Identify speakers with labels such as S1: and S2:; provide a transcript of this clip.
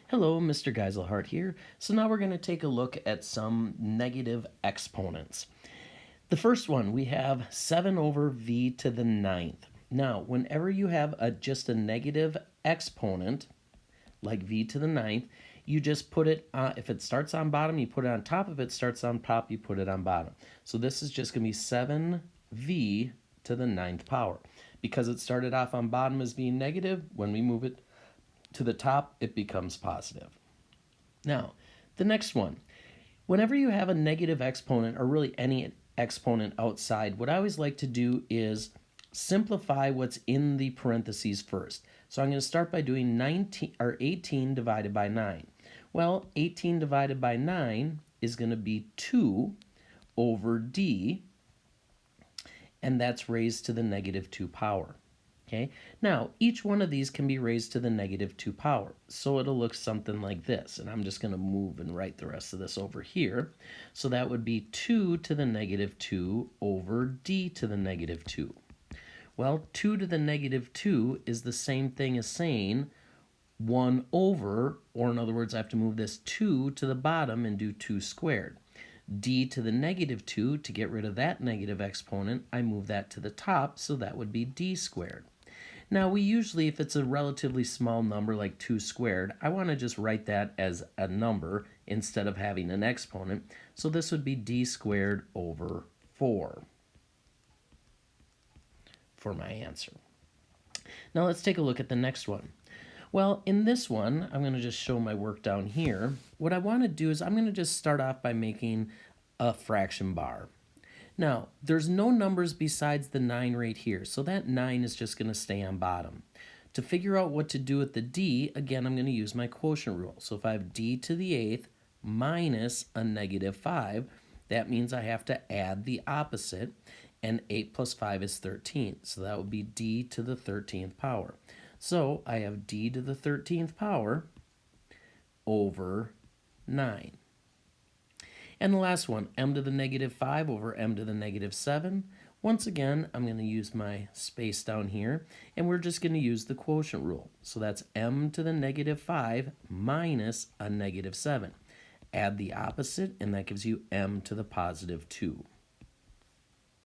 S1: Hello, Mr. Geiselhart here. So now we're going to take a look at some negative exponents. The first one, we have 7 over v to the ninth. Now, whenever you have just a negative exponent, like v to the ninth, you just put it, if it starts on bottom, you put it on top. If it starts on top, you put it on bottom. So this is just going to be 7v to the ninth power. Because it started off on bottom as being negative, when we move it to the top, it becomes positive. Now, the next one. Whenever you have a negative exponent, or really any exponent outside, what I always like to do is simplify what's in the parentheses first. So I'm going to start by doing 18 divided by 9. Well, 18 divided by 9 is going to be 2 over d, and that's raised to the negative 2 power. Okay, now each one of these can be raised to the negative 2 power. So it'll look something like this. And I'm just going to move and write the rest of this over here. So that would be 2 to the negative 2 over d to the negative 2. Well, 2 to the negative 2 is the same thing as saying 1 over, or in other words, I have to move this 2 to the bottom and do 2 squared. D to the negative 2, to get rid of that negative exponent, I move that to the top, so that would be d squared. Now, we usually, if it's a relatively small number like 2 squared, I want to just write that as a number instead of having an exponent. So this would be d squared over 4 for my answer. Now, let's take a look at the next one. Well, in this one, I'm going to just show my work down here. What I want to do is I'm going to just start off by making a fraction bar. Now, there's no numbers besides the 9 right here, so that 9 is just going to stay on bottom. To figure out what to do with the d, again, I'm going to use my quotient rule. So if I have d to the 8th minus a negative 5, that means I have to add the opposite, and 8 plus 5 is 13. So that would be d to the 13th power. So I have d to the 13th power over 9. And the last one, m to the negative 5 over m to the negative 7. Once again, I'm going to use my space down here, and we're just going to use the quotient rule. So that's m to the negative 5 minus a negative 7. Add the opposite, and that gives you m to the positive 2.